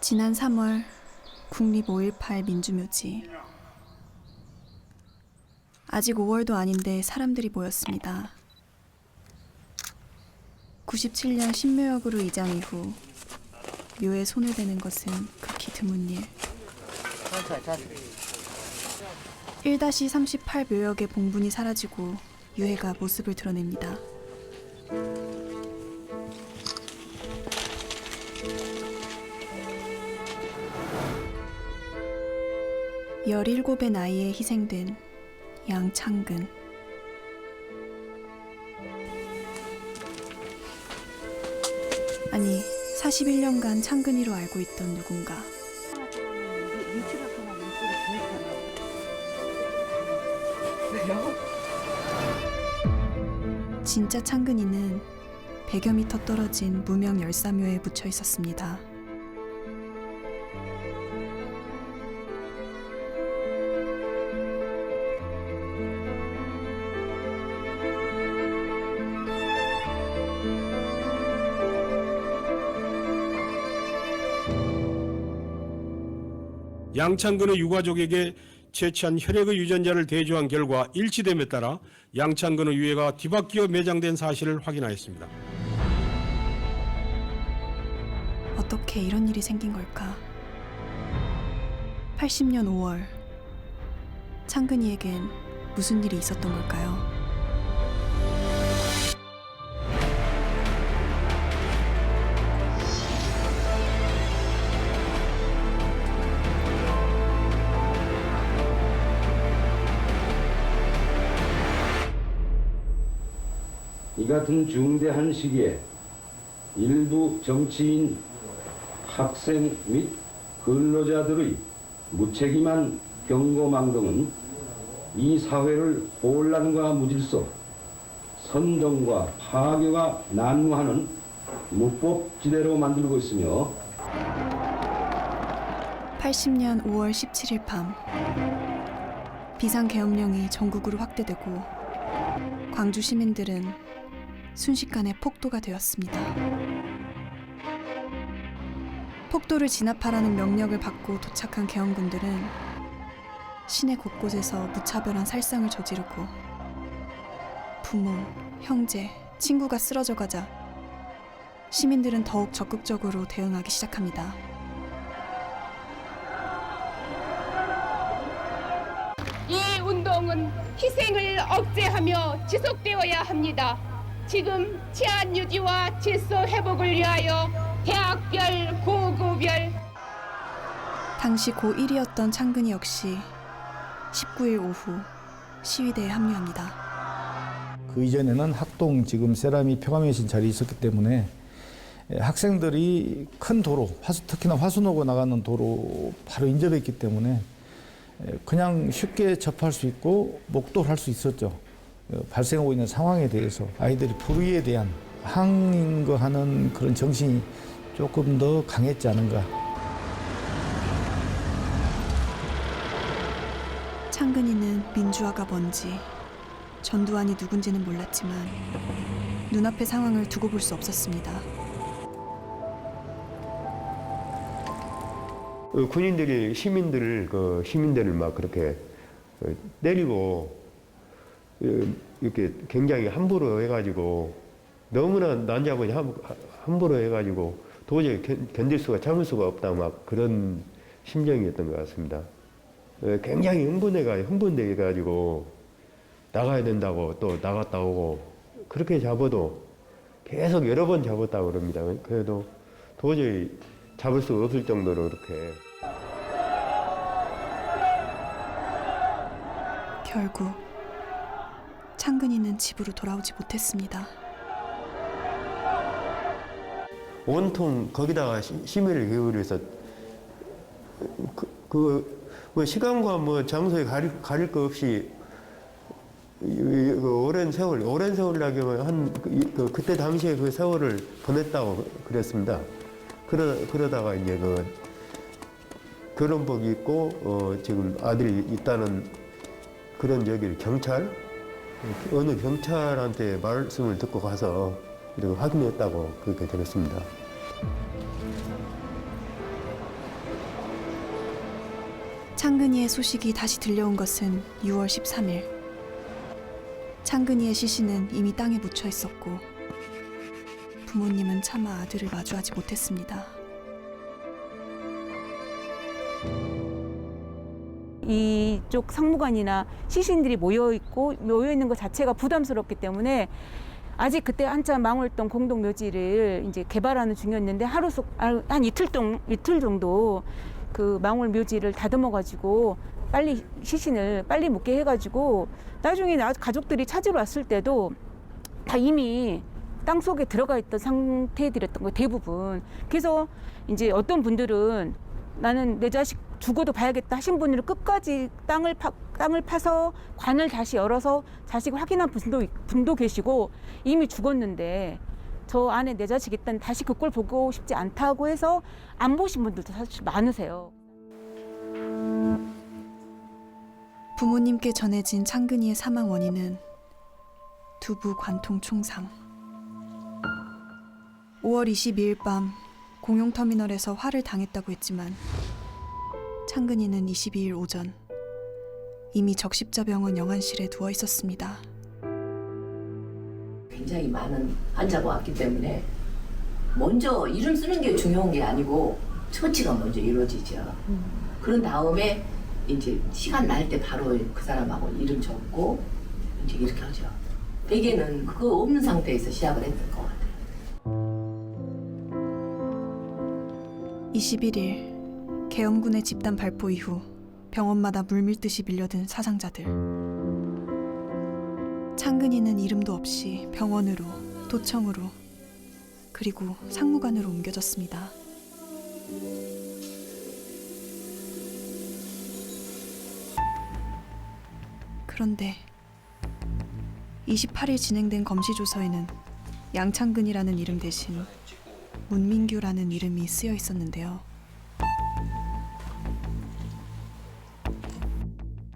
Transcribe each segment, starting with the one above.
지난 3월 국립 5.18 민주묘지. 아직 5월도 아닌데 사람들이 모였습니다. 97년 신묘역으로 이장 이후 묘에 손을 대는 것은 극히 드문 일. 1-38 묘역의 봉분이 사라지고 유해가 모습을 드러냅니다. (17의) 나이에 희생된 양창근. 아니, 41년간 창근이로 알고 있던 누군가. 진짜 창근이는 100여 미터 떨어진 무명 열사묘에 묻혀 있었습니다. 양창근의 유가족에게 채취한 혈액의 유전자를 대조한 결과 일치됨에 따라 양창근의 유해가 뒤바뀌어 매장된 사실을 확인하였습니다. 어떻게 이런 일이 생긴 걸까? 80년 5월, 창근이에겐 무슨 일이 있었던 걸까요? 이 같은 중대한 시기에 일부 정치인, 학생 및 근로자들의 무책임한 경고망동은 이 사회를 혼란과 무질서, 선동과 파괴가 난무하는 무법지대로 만들고 있으며 80년 5월 17일 밤, 비상계엄령이 전국으로 확대되고 광주 시민들은 순식간에 폭도가 되었습니다. 폭도를 진압하라는 명령을 받고 도착한 계엄군들은 시내 곳곳에서 무차별한 살상을 저지르고 부모, 형제, 친구가 쓰러져 가자 시민들은 더욱 적극적으로 대응하기 시작합니다. 이 운동은 희생을 억제하며 지속되어야 합니다. 지금 치안 유지와 질서 회복을 위하여 대학별, 고고별. 당시 고1이었던 창근이 역시 19일 오후 시위대에 합류합니다. 그 이전에는 학동 지금 세라믹 표감회신 자리에 있었기 때문에 학생들이 큰 도로, 특히나 화순호고 나가는 도로 바로 인접해 있기 때문에 그냥 쉽게 접할 수 있고 목도를 할 수 있었죠. 발생하고 있는 상황에 대해서 아이들이 불의에 대한 항거하는 그런 정신이 조금 더 강했지 않은가. 창근이는 민주화가 뭔지, 전두환이 누군지는 몰랐지만 눈앞의 상황을 두고 볼 수 없었습니다. 군인들이 시민들을 막 그렇게 때리고 이렇게 굉장히 함부로 해가지고 너무나 난잡하니 함부로 해가지고 도저히 견딜 수가 참을 수가 없다 막 그런 심정이었던 것 같습니다. 굉장히 흥분돼가지고 나가야 된다고 또 나갔다 오고 그렇게 잡아도 계속 여러 번 잡았다고 그럽니다. 그래도 도저히 잡을 수 없을 정도로 이렇게. 결국 창근이는 집으로 돌아오지 못했습니다. 온통 거기다가 심혈을 기울여서 뭐 시간과 뭐 장소에 가릴 거 없이 오랜 세월이라기보면 그때 당시에 그 세월을 보냈다고 그랬습니다. 그러다가 이제 그 결혼복이 있고 지금 아들이 있다는 그런 어느 경찰한테 말씀을 듣고 가서 이렇게 확인했다고 그렇게 들었습니다. 창근이의 소식이 다시 들려온 것은 6월 13일. 창근이의 시신은 이미 땅에 묻혀 있었고 부모님은 차마 아들을 마주하지 못했습니다. 이쪽 상무관이나 시신들이 모여 있는 것 자체가 부담스럽기 때문에 아직 그때 한참 망월동 공동묘지를 이제 개발하는 중이었는데 한 이틀 정도 그 망월 묘지를 다듬어 가지고 빨리 시신을 빨리 묻게 해가지고 나중에 가족들이 찾으러 왔을 때도 다 이미 땅 속에 들어가 있던 상태들이었던 거예요, 대부분. 그래서 이제 어떤 분들은 나는 내 자식 죽어도 봐야겠다 하신 분들은 끝까지 땅을 파서 관을 다시 열어서 자식을 확인한 분도 계시고, 이미 죽었는데 저 안에 내 자식이 있다는 다시 그 꼴 보고 싶지 않다고 해서 안 보신 분들도 사실 많으세요. 부모님께 전해진 창근이의 사망 원인은 두부 관통 총상. 5월 22일 밤 공용터미널에서 화를 당했다고 했지만 창근이는 22일 오전 이미 적십자병원 영안실에 누워 있었습니다. 굉장히 많은 환자가 왔기 때문에 먼저 이름 쓰는 게 중요한 게 아니고 처치가 먼저 이루어지죠. 그런 다음에 이제 시간 날 때 바로 그 사람하고 이름 적고 이제 이렇게 하죠. 대개는 그거 없는 상태에서 시작을 했던 것 같아요. 21일 계엄군의 집단 발포 이후 병원마다 물밀듯이 밀려든 사상자들. 창근이는 이름도 없이 병원으로, 도청으로, 그리고 상무관으로 옮겨졌습니다. 그런데 28일 진행된 검시조서에는 양창근이라는 이름 대신 문민규라는 이름이 쓰여 있었는데요.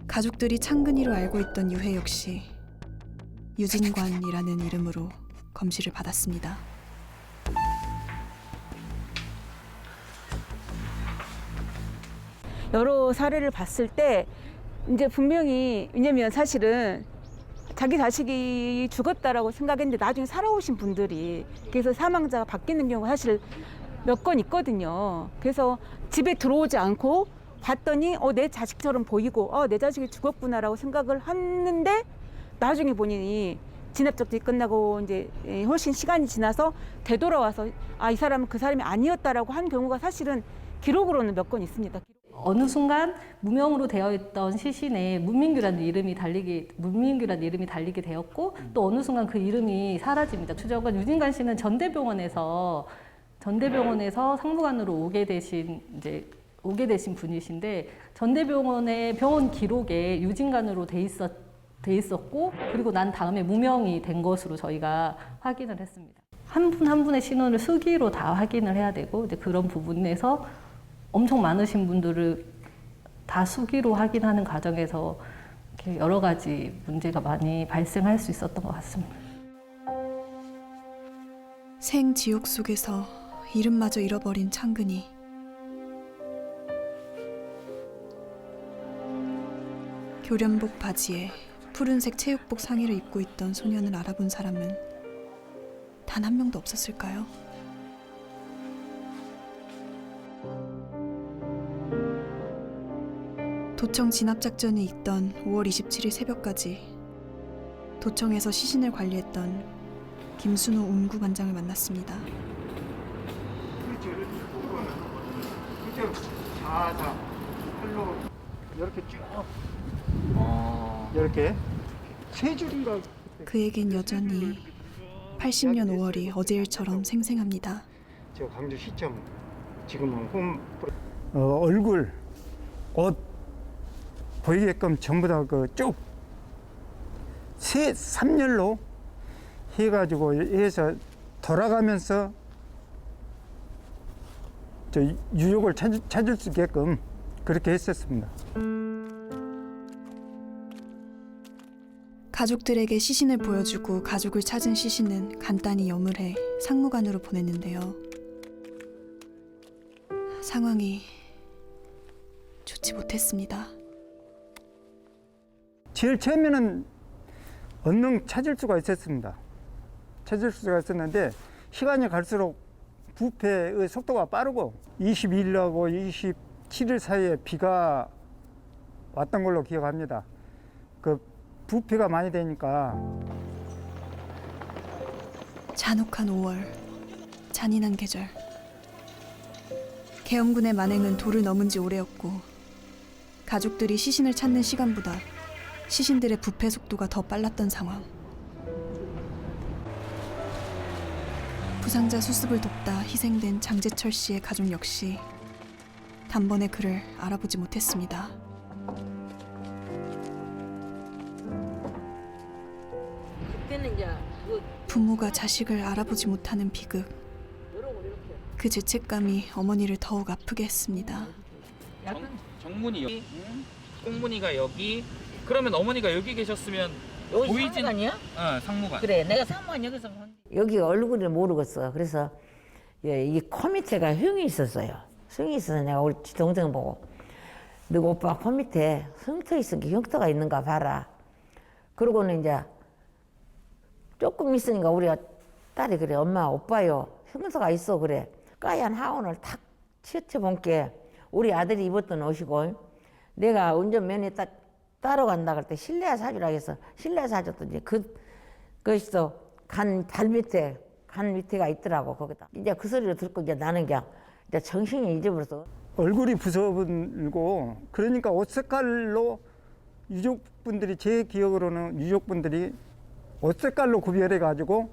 가족들이 창근이로 알고 있던 유해 역시 유진관이라는 이름으로 검시를 받았습니다. 여러 사례를 봤을 때 이제 분명히, 왜냐면 사실은 자기 자식이 죽었다라고 생각했는데 나중에 살아오신 분들이, 그래서 사망자가 바뀌는 경우가 사실 몇 건 있거든요. 그래서 집에 들어오지 않고 봤더니 내 자식처럼 보이고 내 자식이 죽었구나라고 생각을 했는데 나중에 보니 진압작전이 끝나고 이제 훨씬 시간이 지나서 되돌아와서 이 사람은 그 사람이 아니었다라고 한 경우가 사실은 기록으로는 몇 건 있습니다. 어느 순간 무명으로 되어 있던 시신에 문민규라는 이름이 달리게 되었고, 또 어느 순간 그 이름이 사라집니다. 추적은 유진관 씨는 전대병원에서 상무관으로 오게 되신 분이신데, 전대병원의 병원 기록에 유진관으로 돼 있었고, 그리고 난 다음에 무명이 된 것으로 저희가 확인을 했습니다. 한 분 한 분의 신원을 수기로 다 확인을 해야 되고, 이제 그런 부분에서 엄청 많으신 분들을 다 수기로 확인하는 과정에서 이렇게 여러 가지 문제가 많이 발생할 수 있었던 것 같습니다. 생지옥 속에서 이름마저 잃어버린 창근이. 교련복 바지에 푸른색 체육복 상의를 입고 있던 소년을 알아본 사람은 단 한 명도 없었을까요? 도청 진압작전이 있던 5월 27일 새벽까지 도청에서 시신을 관리했던 김순호 운구반장을 만났습니다. 이렇게 쭉 이렇게 세 줄인가. 그에겐 여전히 80년 5월이 어제일처럼 생생합니다. 저 광주 시청 지금은 얼굴, 옷 보이게끔 전부 다 그 쭉 3열로 해가지고 해서 돌아가면서 저 유족을 찾을 수 있게끔 그렇게 했었습니다. 가족들에게 시신을 보여주고 가족을 찾은 시신은 간단히 염을 해 상무관으로 보냈는데요. 상황이 좋지 잊지 못했습니다. 제일 처음에는 얼른 찾을 수가 있었습니다. 찾을 수가 있었는데 시간이 갈수록 부패의 속도가 빠르고 22일하고 27일 사이에 비가 왔던 걸로 기억합니다. 그 부패가 많이 되니까 잔혹한 5월, 잔인한 계절. 계엄군의 만행은 도를 넘은 지 오래였고 가족들이 시신을 찾는 시간보다 시신들의 부패 속도가 더 빨랐던 상황. 부상자 수습을 돕다 희생된 장재철 씨의 가족 역시 단번에 그를 알아보지 못했습니다. 부모가 자식을 알아보지 못하는 비극. 그 죄책감이 어머니를 더욱 아프게 했습니다. 정문이 여기, 꽁문이가 여기. 그러면 어머니가 여기 계셨으면 여기 보이진 상무관이야? 상무관. 그래, 내가 상무관 여기서 여기 얼굴을 모르겠어. 그래서 이 코 밑에가 흉이 있었어요. 흉이 있어서 내가 우리 동생 보고 너 오빠 코 밑에 흉터 있으니까 흉터가 있는가 봐라. 그러고는 이제 조금 있으니까 우리 딸이 그래, 엄마 오빠요 흉터가 있어 그래. 까얀 하원을 탁 치쳐본게 우리 아들이 입었던 옷이고 내가 운전면허 따러 간다 그럴 때 실내 사주라 해서 실내 사줬더니 그것이 또 발 밑에가 있더라고. 거기다 이제 그 소리를 듣고 이제 나는 이제 정신이 잊어버려서 얼굴이 부서불고 그러니까 옷 색깔로 유족분들이 제 기억으로는 유족분들이 옷 색깔로 구별해 가지고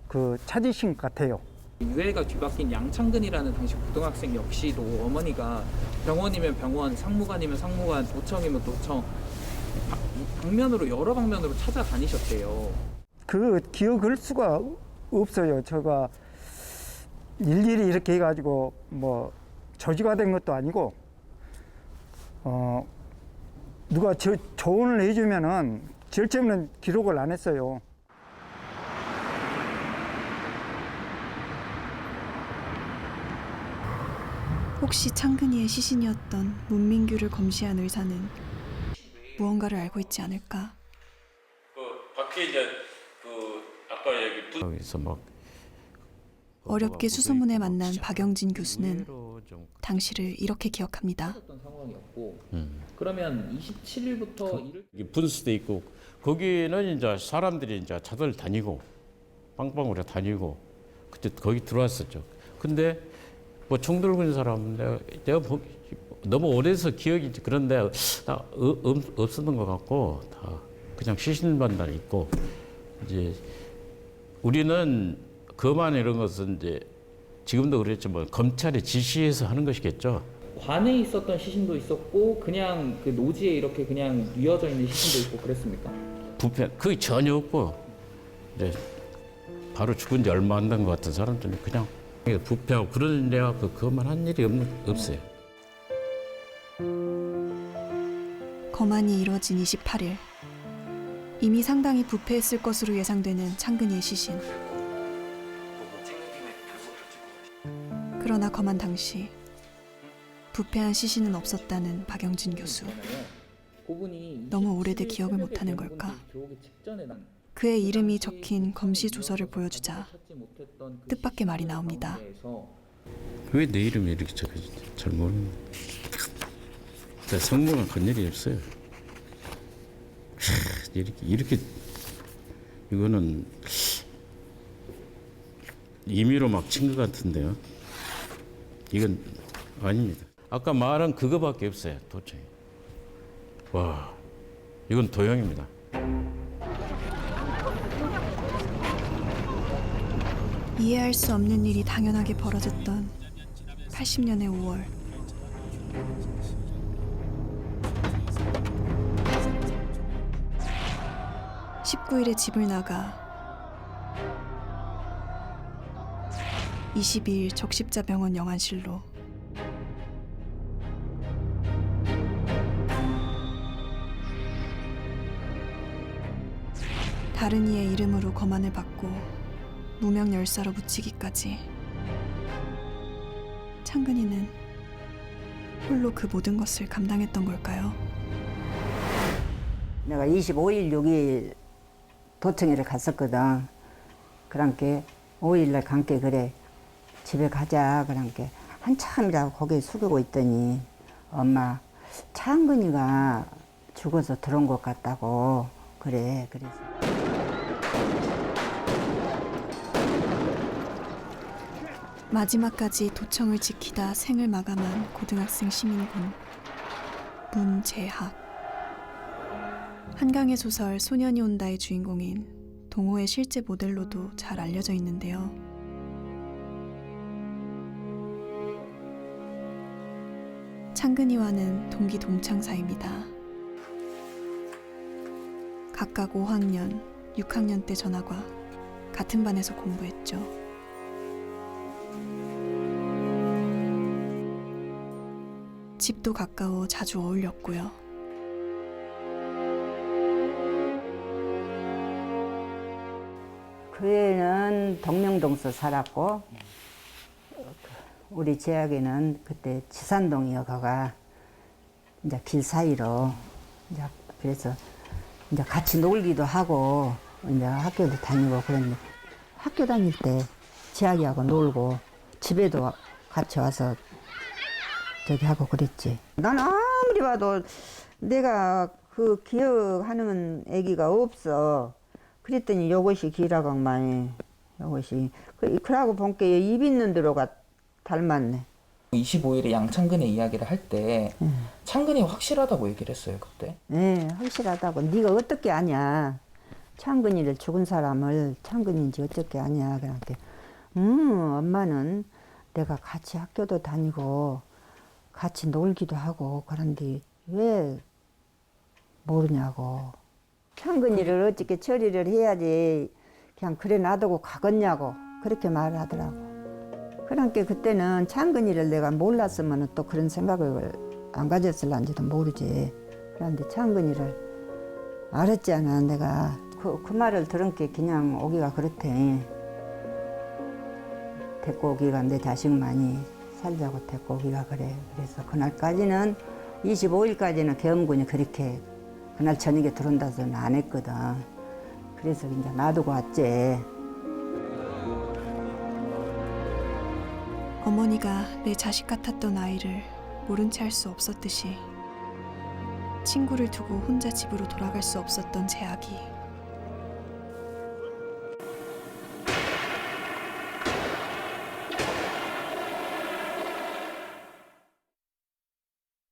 그 찾으신 것 같아요. 유해가 뒤바뀐 양창근이라는 당시 고등학생 역시도 어머니가 병원이면 병원, 상무관이면 상무관, 도청이면 도청 방면으로 여러 방면으로 찾아다니셨대요. 그 기억할 수가 없어요. 제가 일일이 이렇게 해가지고 뭐 저지가 된 것도 아니고 누가 조언을 해주면은 제일 처음에는 기록을 안 했어요. 혹시 창근이의 시신이었던 문민규를 검시한 의사는 무언가를 알고 있지 않을까? 밖에 이제 아까 여기서 막 어렵게 수소문에 만난 박영진 교수는 당시를 이렇게 기억합니다. 그러면 27일부터 분수대 있고 거기는 이제 사람들이 이제 차들 다니고 빵빵으로 다니고 그때 거기 들어왔었죠. 근데 뭐 총 들고 있는 사람 내가 너무 오래돼서 기억이 그런데 없었던 것 같고 다 그냥 시신만 다 있고 이제 우리는 그만 이런 것은 이제 지금도 그랬지만 검찰이 지시해서 하는 것이겠죠. 관에 있었던 시신도 있었고 그냥 그 노지에 이렇게 그냥 뉘어져 있는 시신도 있고 그랬습니까? 부패 그게 전혀 없고 이제 바로 죽은 지 얼마 안 된 것 같은 사람들은 그냥 부패하고 그런 데가 그것만 한 일이 없어요. 거만이 이뤄진 28일. 이미 상당히 부패했을 것으로 예상되는 창근이의 시신. 그러나 거만 당시 부패한 시신은 없었다는 박영진 교수. 너무 오래돼 기억을 못하는 걸까? 그의 이름이 적힌 검시 조서를 보여주자 뜻밖의 말이 나옵니다. 왜 내 이름이 이렇게 적혀있지? 잘 모르는. 성공한 건 일이 없어요. 이렇게 이거는 임의로 막 친 것 같은데요. 이건 아닙니다. 아까 말한 그거밖에 없어요. 도저히. 와, 이건 도형입니다. 이해할 수 없는 일이 당연하게 벌어졌던 80년의 5월. (19일에) 집을 나가 22일 적십자병원 영안실로. 다른 이의 이름으로 거만을 받고 무명 열사로 묻히기까지. 창근이는 홀로 그 모든 것을 감당했던 걸까요? 내가 25일, 6일 도청회를 갔었거든. 그러니까 5일날 간게 그래. 집에 가자. 그러니까 한참이라고 고개 숙이고 있더니 엄마 창근이가 죽어서 들어온 것 같다고 그래. 그래서 마지막까지 도청을 지키다 생을 마감한 고등학생 시민군 문재학. 한강의 소설 소년이 온다의 주인공인 동호의 실제 모델로도 잘 알려져 있는데요. 창근이와는 동기 동창사입니다. 각각 5학년, 6학년 때 전학와 같은 반에서 공부했죠. 집도 가까워 자주 어울렸고요. 그 애는 동명동서 살았고 우리 재학이는 그때 지산동이요. 거가 이제 길 사이로 이제 그래서 이제 같이 놀기도 하고 이제 학교도 다니고 그랬는데 학교 다닐 때 재학이하고 놀고 집에도 같이 와서 저기 하고 그랬지. 난 아무리 봐도 내가 그 기억하는 애기가 없어. 그랬더니 요것이 기라강만이 요것이 그러고 보니까 입 있는 대로가 닮았네. 25일에 양창근의 이야기를 할 때 창근이 확실하다고 얘기를 했어요 그때. 네, 확실하다고. 네가 어떻게 아냐. 창근이를 죽은 사람을 창근인지 어떻게 아냐. 그러니까 엄마는 내가 같이 학교도 다니고 같이 놀기도 하고 그런데 왜 모르냐고. 창근이를 어떻게 처리를 해야지 그냥 그래 놔두고 가겠냐고 그렇게 말을 하더라고. 그러니까 그때는 창근이를 내가 몰랐으면 또 그런 생각을 안 가졌을런지도 모르지. 그런데 창근이를 알았잖아. 내가 그 말을 들은 게 그냥 오기가 그렇대. 데리고 오기가 내 자식만이 살자고 데리고 오기가 그래. 그래서 그날까지는 25일까지는 계엄군이 그렇게 그날 저녁에 들어온다서는 안 했거든. 그래서 이제 놔두고 왔지. 어머니가 내 자식 같았던 아이를 모른 채 할 수 없었듯이 친구를 두고 혼자 집으로 돌아갈 수 없었던 재학이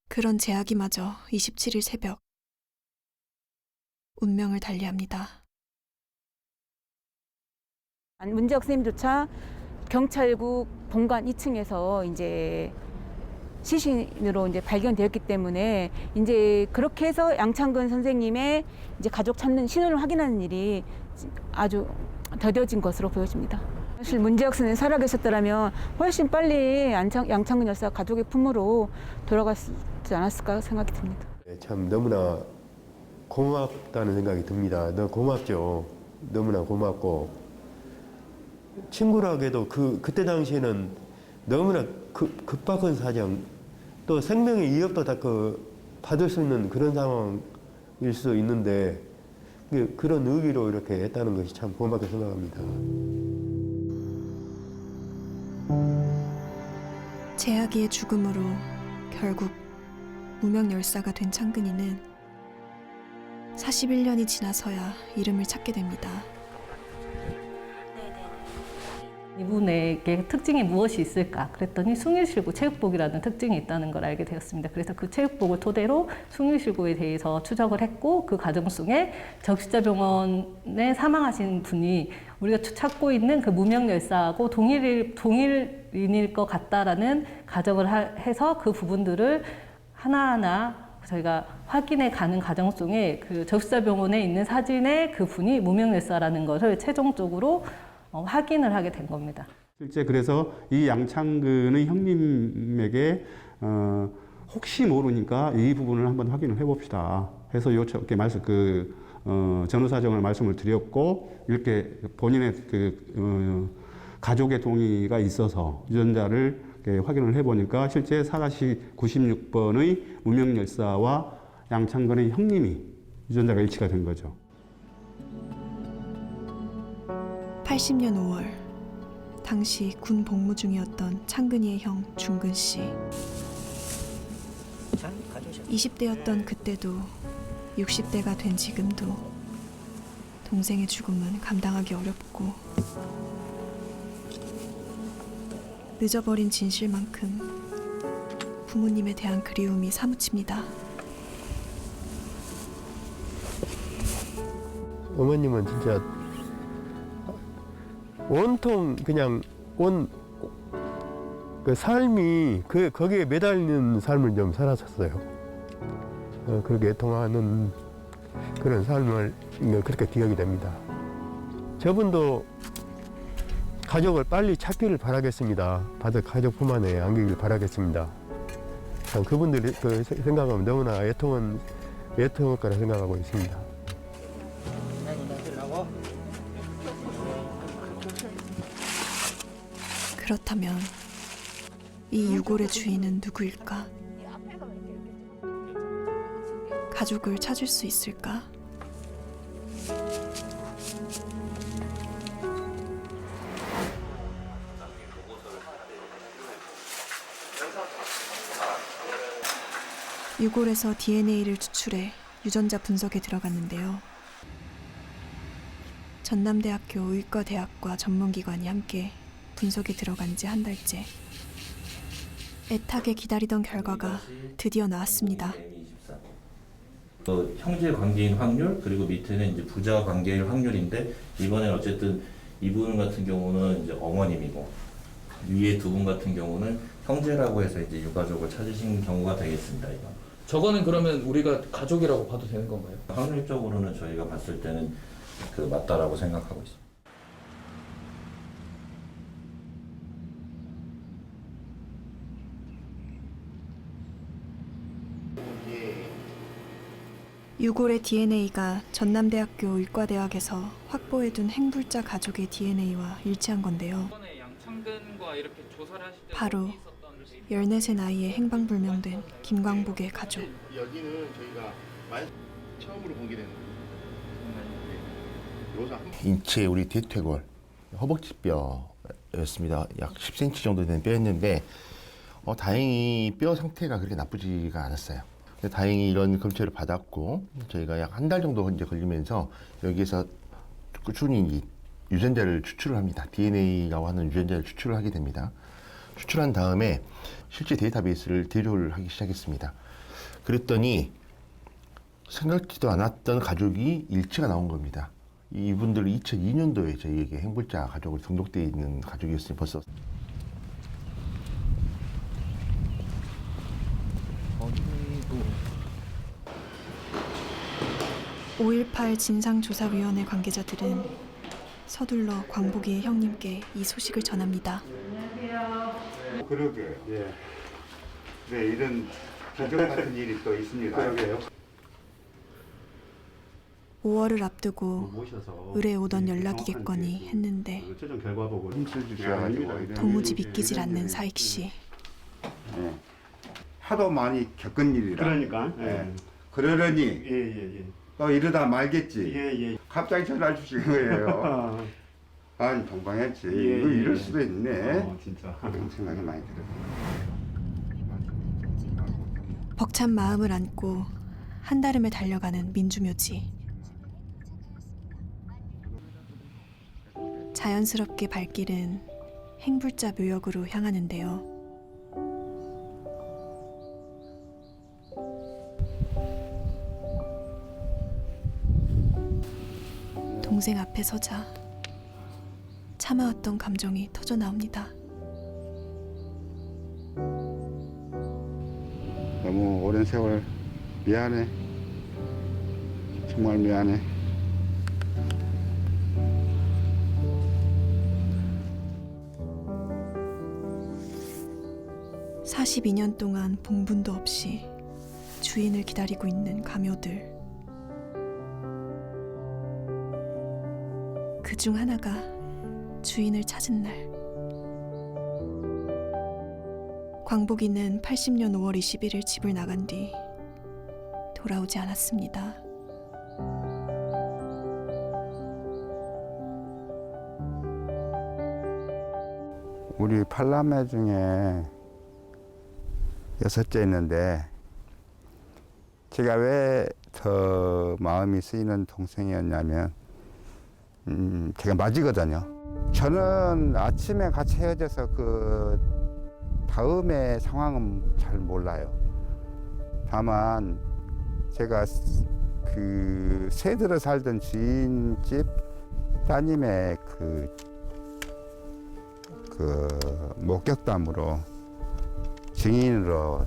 그런 재학이마저 27일 새벽 운명을 달리합니다. 문재학 선생님조차 경찰국 본관 2층에서 이제 시신으로 이제 발견되었기 때문에 이제 그렇게 해서 양창근 선생님의 이제 가족 찾는 신원을 확인하는 일이 아주 더뎌진 것으로 보여집니다. 사실 문재학 선생님 살아계셨더라면 훨씬 빨리 양창근 열사 가족의 품으로 돌아갔지 않았을까 생각이 듭니다. 참 너무나 고맙다는 생각이 듭니다. 너무 고맙죠. 너무나 고맙고 친구라고도 그때 당시에는 너무나 급박한 사정 또 생명의 위협도 다 받을 수 있는 그런 상황일 수 있는데 그런 의기로 이렇게 했다는 것이 참 고맙게 생각합니다. 재학이의 죽음으로 결국 무명열사가 된 창근이는 41년이 지나서야 이름을 찾게 됩니다. 이분에게 특징이 무엇이 있을까 그랬더니 숭일실구 체육복이라는 특징이 있다는 걸 알게 되었습니다. 그래서 그 체육복을 토대로 숭일실구에 대해서 추적을 했고 그 과정 속에 적십자병원에 사망하신 분이 우리가 찾고 있는 그 무명열사하고 동일인일 것 같다라는 가정을 해서 그 부분들을 하나하나 저희가 확인해 가는 과정 속에 그 적십자병원에 있는 사진의 그 분이 무명열사라는 것을 최종적으로 확인을 하게 된 겁니다. 실제 그래서 이 양창근의 형님에게 혹시 모르니까 이 부분을 한번 확인을 해봅시다 해서 이렇게 전후 사정을 말씀을 드렸고 이렇게 본인의 가족의 동의가 있어서 유전자를 확인을 해보니까 실제 4-96번의 무명열사와 양창근의 형님이 유전자가 일치가 된 거죠. 80년 5월 당시 군 복무 중이었던 창근이의 형 중근 씨. 20대였던 그때도 60대가 된 지금도 동생의 죽음은 감당하기 어렵고 늦어버린 진실만큼 부모님에 대한 그리움이 사무칩니다. 어머님은 진짜 온통 그냥 그 삶이 거기에 매달리는 삶을 좀 살았었어요. 그렇게 애통하는 그런 삶을 그렇게 기억이 됩니다. 저분도 가족을 빨리 찾기를 바라겠습니다. 가족 품 안에 안기길 바라겠습니다. 참 그분들이 그 생각하면 너무나 애통할 거라 생각하고 있습니다. 그렇다면 이 유골의 주인은 누구일까? 가족을 찾을 수 있을까? 유골에서 DNA를 추출해 유전자 분석에 들어갔는데요. 전남대학교 의과대학과 전문기관이 함께 분석에 들어간 지 한 달째. 애타게 기다리던 결과가 드디어 나왔습니다. 형제 관계인 확률, 그리고 밑에는 이제 부자 관계일 확률인데, 이번엔 어쨌든 이분 같은 경우는 이제 어머님이고, 위에 두 분 같은 경우는 형제라고 해서 이제 유가족을 찾으신 경우가 되겠습니다. 이건. 저거는 그러면 우리가 가족이라고 봐도 되는 건가요? 확률적으로는 저희가 봤을 때는 맞다라고 생각하고 있습니다. 유골의 DNA가 전남대학교 의과대학에서 확보해둔 행불자 가족의 DNA와 일치한 건데요. 바로 14세 나이에 행방불명된 김광복의 가족. 여기는 저희가 처음으로 공개되는 인체 우리 대퇴골 허벅지뼈였습니다. 약 10cm 정도 되는 뼈였는데 다행히 뼈 상태가 그렇게 나쁘지가 않았어요. 다행히 이런 검체를 받았고 저희가 약 한 달 정도 이제 걸리면서 여기에서 꾸준히 유전자를 추출을 합니다. DNA라고 하는 유전자를 추출을 하게 됩니다. 추출한 다음에 실제 데이터베이스를 대조를 하기 시작했습니다. 그랬더니 생각지도 않았던 가족이 일치가 나온 겁니다. 이분들 2002년도에 저희에게 행불자 가족으로 등록되어 있는 가족이었으니 벌써 5.18 진상조사위원회 관계자들은 서둘러 광복이의 형님께 이 소식을 전합니다. 그러게. 예. 네, 이런 기적 같은 일이 또 있습니다. 그러게요. 5월을 앞두고 의뢰 오던 연락이겠거니 했는데 도무지 믿기질 않는 사익 씨. 예. 하도 많이 겪은 일이라. 그러니까. 예. 그러려니 또 이러다 말겠지. 갑자기 전화를 주신 거예요. 아니 동방했지. 이럴 수도 있네. 진짜. 그런 생각이 많이 들어요. 벅찬 마음을 안고 한달음에 달려가는 민주묘지. 자연스럽게 발길은 행불자 묘역으로 향하는데요. 동생 앞에 서자 참아왔던 감정이 터져 나옵니다. 너무 오랜 세월 미안해. 정말 미안해. (42년) 동안 봉분도 없이 주인을 기다리고 있는 가묘들. 그중 하나가 주인을 찾은 날. 광복이는 80년 5월 21일 집을 나간 뒤 돌아오지 않았습니다. 우리 8남매 중에 6째 있는데 제가 왜 더 마음이 쓰이는 동생이었냐면 제가 맞이거든요. 저는 아침에 같이 헤어져서 그 다음의 상황은 잘 몰라요. 다만 제가 그 새들어 살던 주인집 따님의 그 목격담으로 증인으로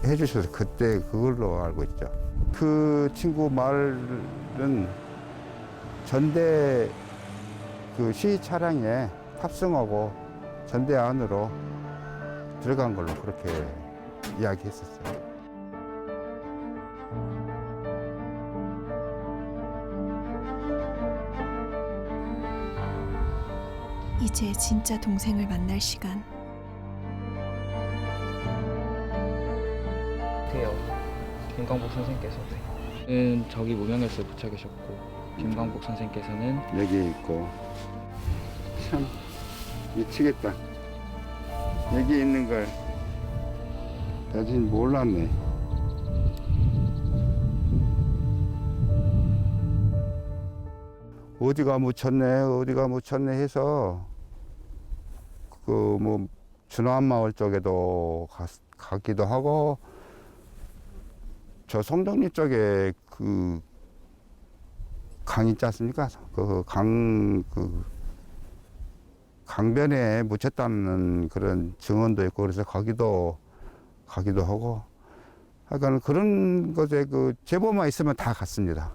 해주셔서 그때 그걸로 알고 있죠. 그 친구 말은 전대 그 시위 차량에 탑승하고 전대 안으로 들어간 걸로 그렇게 이야기했었어요. 이제 진짜 동생을 만날 시간. 돼요. 김광복 선생께서는 저기 무명열쇠 붙여 계셨고 김광복 선생께서는 여기 있고 참 미치겠다. 여기 있는 걸 아직 몰랐네. 어디가 묻혔네 해서 그 뭐 준환마을 쪽에도 가기도 하고 저 송정리 쪽에 그 강 있지 않습니까? 그 강변에 묻혔다는 그런 증언도 있고 그래서 가기도 하고 하여간 그런 것에 그 제보만 있으면 다 갔습니다.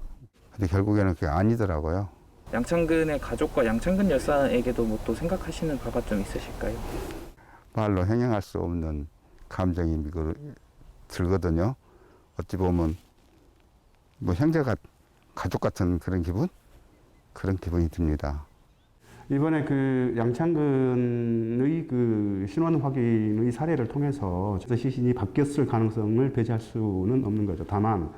근데 결국에는 그게 아니더라고요. 양창근의 가족과 양창근 여사에게도 뭐 또 생각하시는 바가 좀 있으실까요? 말로 형용할 수 없는 감정이 들거든요. 어찌 보면 뭐 형제가 가족 같은 그런 기분이 듭니다. 이번에 그 양창근의 그 신원 확인의 사례를 통해서 시신이 바뀌었을 가능성을 배제할 수는 없는 거죠. 다만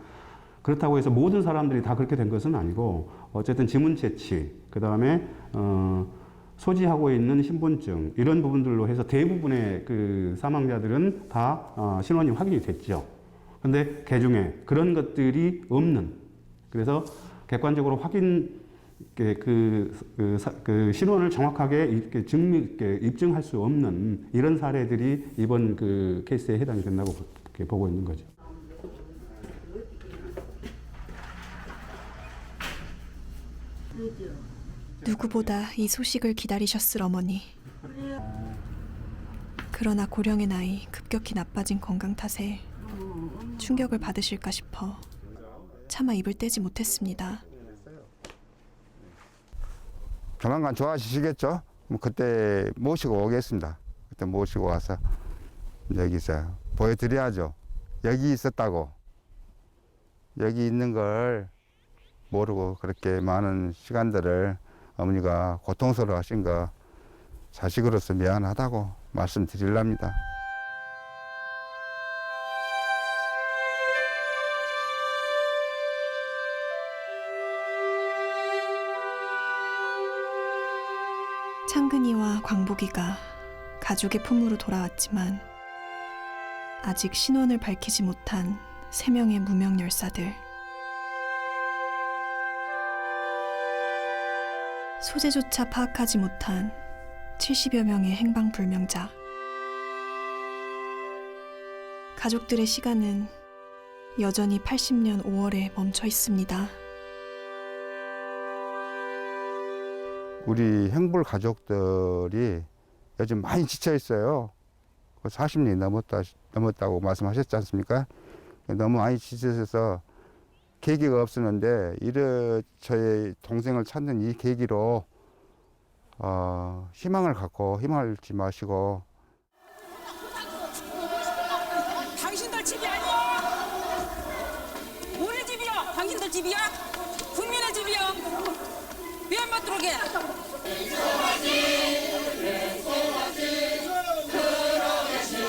그렇다고 해서 모든 사람들이 다 그렇게 된 것은 아니고 어쨌든 지문 채취, 그 다음에 소지하고 있는 신분증 이런 부분들로 해서 대부분의 그 사망자들은 다 신원이 확인이 됐죠. 근데 그중에 그런 것들이 없는, 그래서 객관적으로 확인 그 신원을 정확하게 입증할 수 없는 이런 사례들이 이번 그 케이스에 해당이 된다고 보고 있는 거죠. 누구보다 이 소식을 기다리셨을 어머니. 그러나 고령의 나이, 급격히 나빠진 건강 탓에 충격을 받으실까 싶어 차마 입을 떼지 못했습니다. 조만간 좋아지시겠죠? 뭐 그때 모시고 오겠습니다. 그때 모시고 와서 여기서 보여드려야죠. 여기 있었다고. 여기 있는 걸 모르고 그렇게 많은 시간들을 어머니가 고통스러워 하신 거 자식으로서 미안하다고 말씀드리랍니다. 창근이와 광복이가 가족의 품으로 돌아왔지만 아직 신원을 밝히지 못한 3명의 무명 열사들. 소재조차 파악하지 못한 70여 명의 행방불명자. 가족들의 시간은 여전히 80년 5월에 멈춰 있습니다. 우리 행불 가족들이 요즘 많이 지쳐 있어요. 40년이 넘었다고 말씀하셨지 않습니까? 너무 많이 지쳐서 계기가 없었는데 저의 동생을 찾는 이 계기로 희망을 갖고 희망을 잃지 마시고. 당신들 집이 아니야. 우리 집이야. 당신들 집이야. 국민의 집이야. 왜 안 맞도록해? 그러겠지.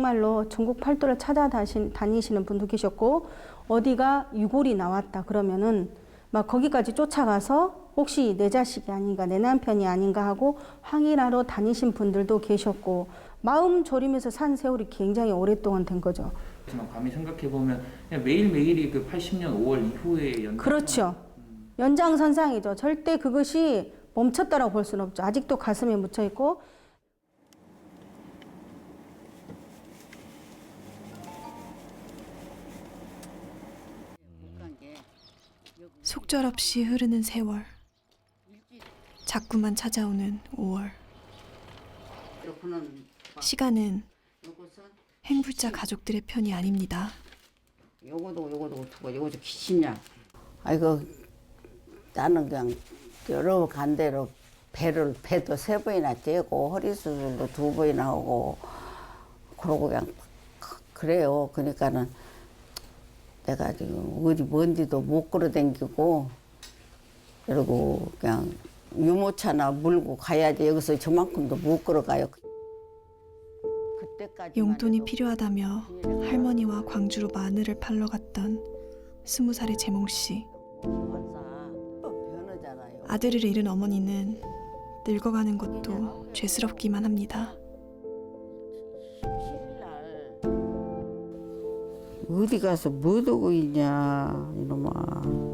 정말로 전국 팔도를 찾아다니시는 분도 계셨고 어디가 유골이 나왔다 그러면은 막 거기까지 쫓아가서 혹시 내 자식이 아닌가 내 남편이 아닌가 하고 확인하러 다니신 분들도 계셨고 마음 졸이면서 산 세월이 굉장히 오랫동안 된 거죠. 감히 생각해 보면 매일매일이 그 80년 5월 이후에 그렇죠. 연장선상이죠. 절대 그것이 멈췄다라고 볼 수는 없죠. 아직도 가슴에 묻혀 있고. 속절없이 흐르는 세월. 자꾸만 찾아오는 5월. 시간은 행불자 가족들의 편이 아닙니다. 요거도 어떻고 요거도 귀신이야. 아이고 나는 그냥 여러 간대로 배도 3번이나 째고 허리 수술도 2번이나 하고 그러고 그냥 그래요. 그러니까는 내가 지금 어디 먼데도 못 걸어다니고 이러고 그냥 유모차나 물고 가야지 여기서 저만큼도 못 걸어가요. 용돈이 필요하다며 할머니와 광주로 마늘을 팔러 갔던 20살의 재몽 씨. 아들을 잃은 어머니는 늙어가는 것도 죄스럽기만 합니다. 어디 가서 뭐 하고 있냐 이놈아.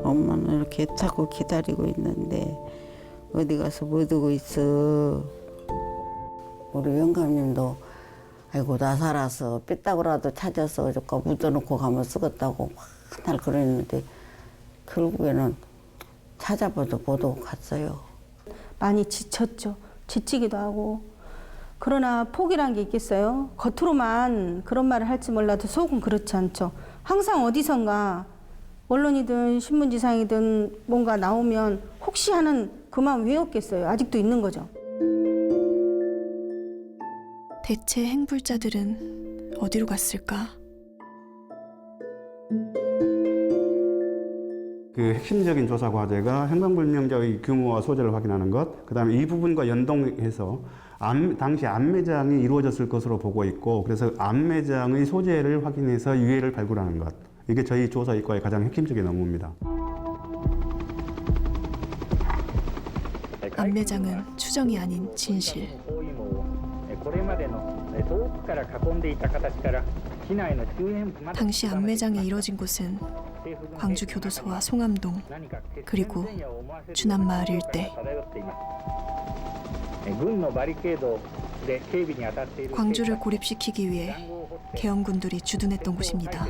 엄마는 이렇게 타고 기다리고 있는데 어디 가서 뭐 하고 있어. 우리 영감님도 아이고 나 살아서 삐딱으로라도 찾아서 저거 묻어놓고 가면 쓰겠다고 맨날 그랬는데 결국에는 찾아봐도 못 오고 갔어요. 많이 지쳤죠. 지치기도 하고. 그러나 포기란 게 있겠어요? 겉으로만 그런 말을 할지 몰라도 속은 그렇지 않죠. 항상 어디선가 언론이든 신문지상이든 뭔가 나오면 혹시 하는 그 마음 왜 없겠어요? 아직도 있는 거죠. 대체 행불자들은 어디로 갔을까? 그 핵심적인 조사 과제가 행방불명자의 규모와 소재를 확인하는 것, 그다음에 이 부분과 연동해서 당시 암매장이 이루어졌을 것으로 보고 있고, 그래서 암매장의 소재를 확인해서 유해를 발굴하는 것, 이게 저희 조사 이과의 가장 핵심적인 업무입니다. 암매장은 추정이 아닌 진실. 당시 암매장이 이뤄진 곳은 광주 교도소와 송암동, 그리고 주남마을 일대. 광주를 고립시키기 위해 계엄군들이 주둔했던 곳입니다.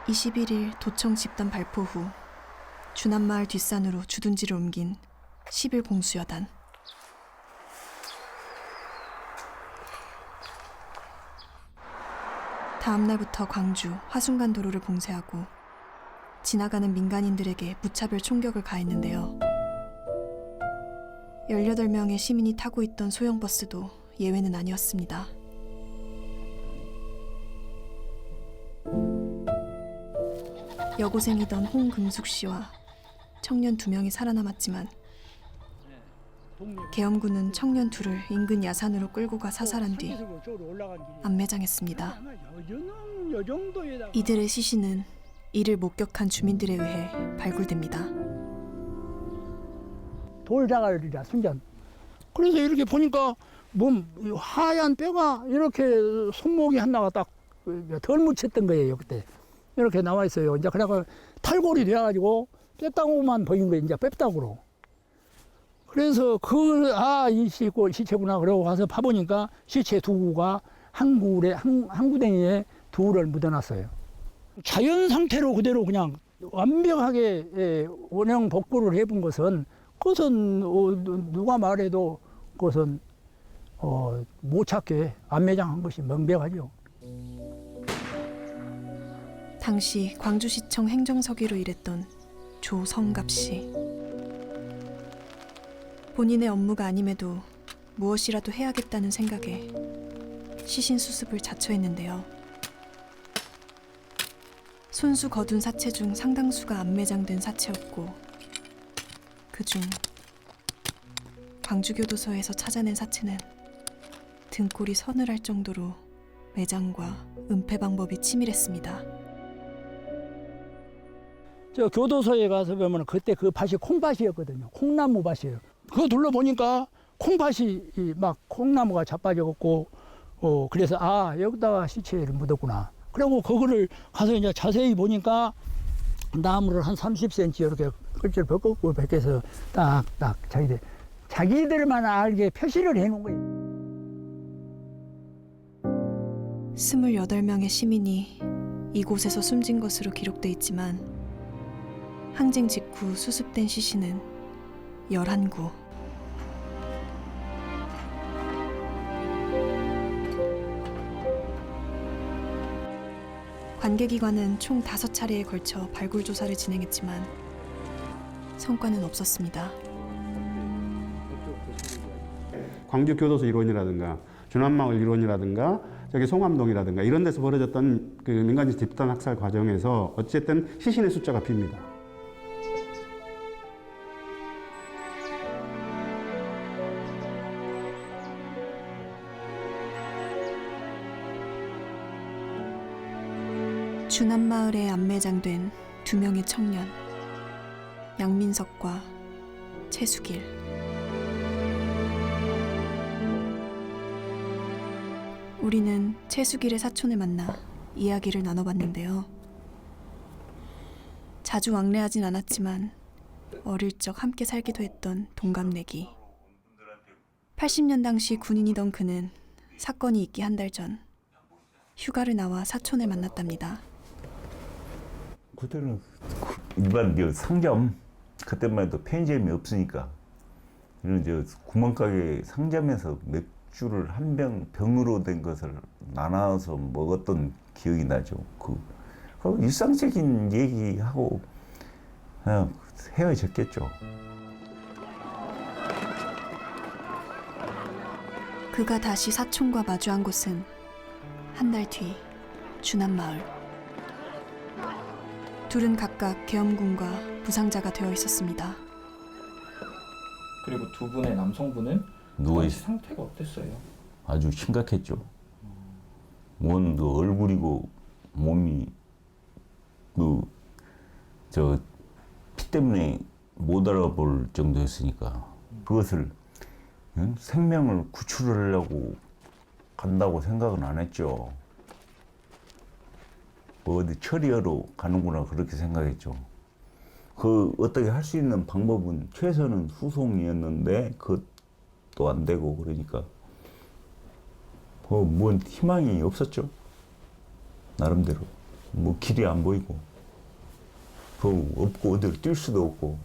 (21일) 도청 집단 발포 후 주남마을 뒷산으로 주둔지를 옮긴 10일 공수여단. 다음 날부터 광주 화순간 도로를 봉쇄하고 지나가는 민간인들에게 무차별 총격을 가했는데요. 18명의 시민이 타고 있던 소형 버스도 예외는 아니었습니다. 여고생이던 홍금숙 씨와 청년 2명이 살아남았지만 계엄군은 청년 2를 인근 야산으로 끌고 가 사살한 뒤 암매장했습니다. 이들의 시신은 이를 목격한 주민들에 의해 발굴됩니다. 돌자갈이라 순전. 그래서 이렇게 보니까 몸 하얀 뼈가 이렇게 손목이 하나가 딱 덜 묻혔던 거예요 그때. 이렇게 나와 있어요. 이제 그래가 탈골이 돼가지고 뼈다구만 보인 거예요. 이제 뼈다구로. 그래서 이 시체구나 그러고 가서 파보니까 시체 2구가 한 구덩이에 2를 묻어놨어요. 자연 상태로 그대로 그냥 완벽하게 원형 복구를 해본 것은 그것은 누가 말해도 그것은 못 찾게 암매장한 것이 명백하죠. 당시 광주시청 행정서기로 일했던 조성갑 씨. 본인의 업무가 아님에도 무엇이라도 해야겠다는 생각에 시신 수습을 자처했는데요. 손수 거둔 사체 중 상당수가 안매장된 사체였고 그중 광주교도소에서 찾아낸 사체는 등골이 서늘할 정도로 매장과 은폐 방법이 치밀했습니다. 저 교도소에 가서 보면 그때 그 밭이 콩밭이었거든요. 콩나무 밭이에요. 그거 둘러보니까 콩밭이 막 콩나무가 자빠져갖고 그래서 여기다가 시체를 묻었구나. 그리고 그거를 가서 이제 자세히 보니까 나무를 한 30cm 이렇게 끝을 벗고 벗겨서 딱딱 자기들만 알게 표시를 해놓은 거예요. 28명의 시민이 이곳에서 숨진 것으로 기록돼 있지만 항쟁 직후 수습된 시신은 11구. 관계기관은 총 5차례에 걸쳐 발굴 조사를 진행했지만 성과는 없었습니다. 광주교도소 일원이라든가 준안마을 일원이라든가 저기 송암동이라든가 이런 데서 벌어졌던 그 민간인 집단 학살 과정에서 어쨌든 시신의 숫자가 빕니다. 준안마을에 안매장된 2명의 청년 양민석과 최수길. 우리는 최수길의 사촌을 만나 이야기를 나눠봤는데요. 자주 왕래하진 않았지만 어릴 적 함께 살기도 했던 동갑내기. 80년 당시 군인이던 그는 사건이 있기 한 달 전 휴가를 나와 사촌을 만났답니다. 그때는 일반 상점 그때만 해도 편의점이 없으니까 이런 구멍가게 상점에서 맥주를 한 병으로 된 것을 나눠서 먹었던 기억이 나죠. 그 일상적인 얘기하고 그냥 헤어졌겠죠. 그가 다시 사촌과 마주한 곳은 한 달 뒤 준안마을. 둘은 각각 계엄군과 부상자가 되어 있었습니다. 그리고 두 분의 남성분은 누워있 상태가 어땠어요? 아주 심각했죠. 얼굴이고 몸이 피 때문에 못 알아볼 정도였으니까 그것을 생명을 구출하려고 간다고 생각은 안 했죠. 어디 처리하러 가는구나 그렇게 생각했죠. 그 어떻게 할 수 있는 방법은 최선은 수송이었는데 그것도 안 되고 그러니까 뭔 희망이 없었죠. 나름대로 길이 안 보이고 없고 어디를 뛸 수도 없고.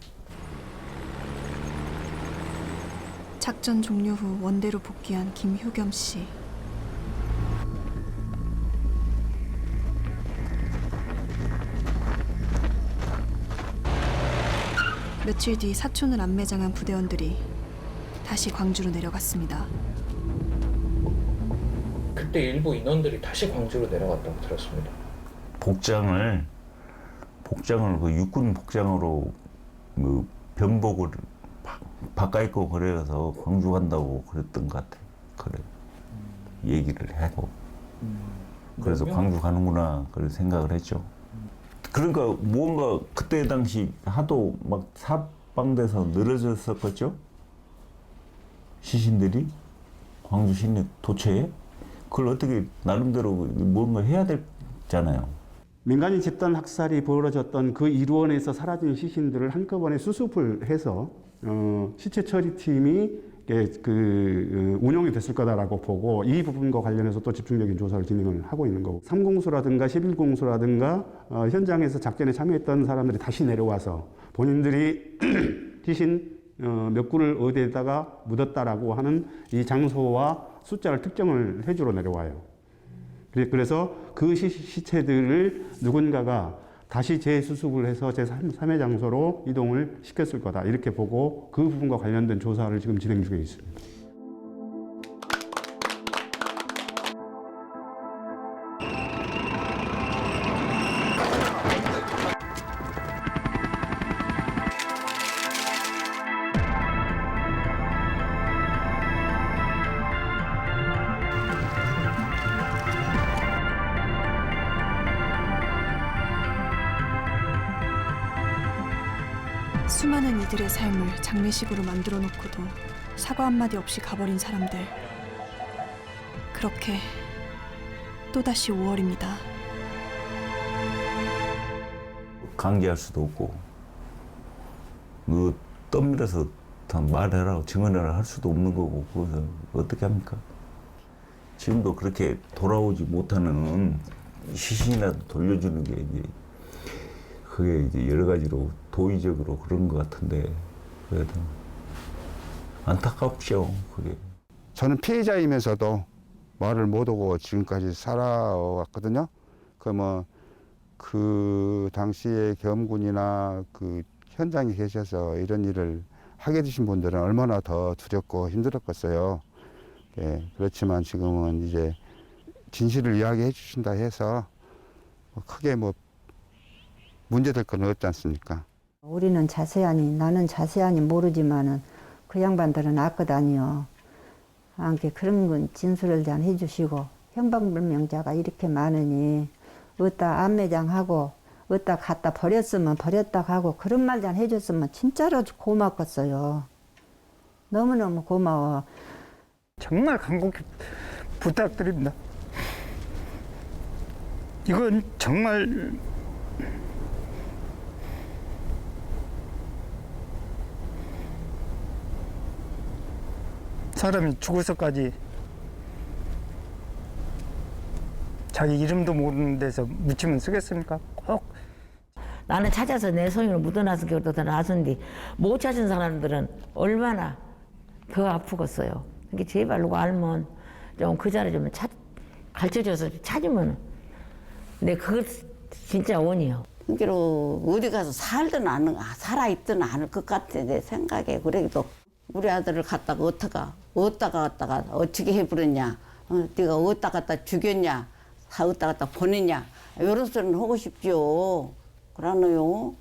작전 종료 후 원대로 복귀한 김효겸 씨. 며칠 뒤 사촌을 안매장한 부대원들이 다시 광주로 내려갔습니다. 그때 일부 인원들이 다시 광주로 내려갔다고 들었습니다. 복장을 그 육군 복장으로 변복을 바꿔 입고 그래서 광주 간다고 그랬던 것 같아. 그래 얘기를 하고 그래서 광주 가는구나 그런 생각을 했죠. 그러니까 뭔가 그때 당시 하도 막 사방돼서 늘어졌었겠죠. 시신들이 광주 시내 도처에 그걸 어떻게 나름대로 뭔가 해야 되잖아요. 민간인 집단 학살이 벌어졌던 그 일원에서 사라진 시신들을 한꺼번에 수습을 해서 시체 처리팀이 운영이 됐을 거다라고 보고 이 부분과 관련해서 또 집중적인 조사를 진행을 하고 있는 거고 3공수라든가 11공수라든가 현장에서 작전에 참여했던 사람들이 다시 내려와서 본인들이 시신 몇 구를 어디에다가 묻었다라고 하는 이 장소와 숫자를 특정을 해주러 내려와요. 그래서 그 시체들을 누군가가 다시 재수습을 해서 제3의 장소로 이동을 시켰을 거다 이렇게 보고 그 부분과 관련된 조사를 지금 진행 중에 있습니다. 수많은 이들의 삶을 장례식으로 만들어 놓고도 사과 한마디 없이 가버린 사람들. 그렇게 또다시 5월입니다. 강제할 수도 없고 너 떠밀어서 다 말해라 증언해라 할 수도 없는 거고 그래서 어떻게 합니까? 지금도 그렇게 돌아오지 못하는 시신이라도 돌려주는 게 이제 그게 이제 여러 가지로 도의적으로 그런 것 같은데 그래도 안타깝죠 그게. 저는 피해자이면서도 말을 못하고 지금까지 살아왔거든요. 그러면 그 당시에 겸군이나 그 현장에 계셔서 이런 일을 하게 되신 분들은 얼마나 더 두렵고 힘들었겠어요. 예, 그렇지만 지금은 이제 진실을 이야기해 주신다 해서 크게 뭐 문제될 건 없지 않습니까? 우리는 나는 자세하니 모르지만은 그 양반들은 아거다니요. 함께 그런 건 진술을 잘 해주시고 형방불명자가 이렇게 많으니 어디다 안매장하고 어디다 갖다 버렸으면 버렸다 하고 그런 말 잘 해줬으면 진짜로 고맙겠어요. 너무너무 고마워. 정말 간곡히 부탁드립니다. 이건 정말 사람이 죽어서까지 자기 이름도 모르는 데서 묻히면 쓰겠습니까? 꼭. 나는 찾아서 내 손으로 묻어놔서 겨우 더 나았는데 못 찾은 사람들은 얼마나 더 아프겠어요. 그러니까 제발 누가 알면 좀 그 자리 좀 가르쳐줘서 찾으면 근데 그거 진짜 원이요. 그러니까 어디 가서 살아있든 않을 것 같아 내 생각에. 그래도 우리 아들을 갖다가 어디다가 어떻게 해버렸냐, 네가 어디다 갖다 죽였냐, 어디다 갖다 보냈냐 이런 소리는 하고 싶죠. 그러네요.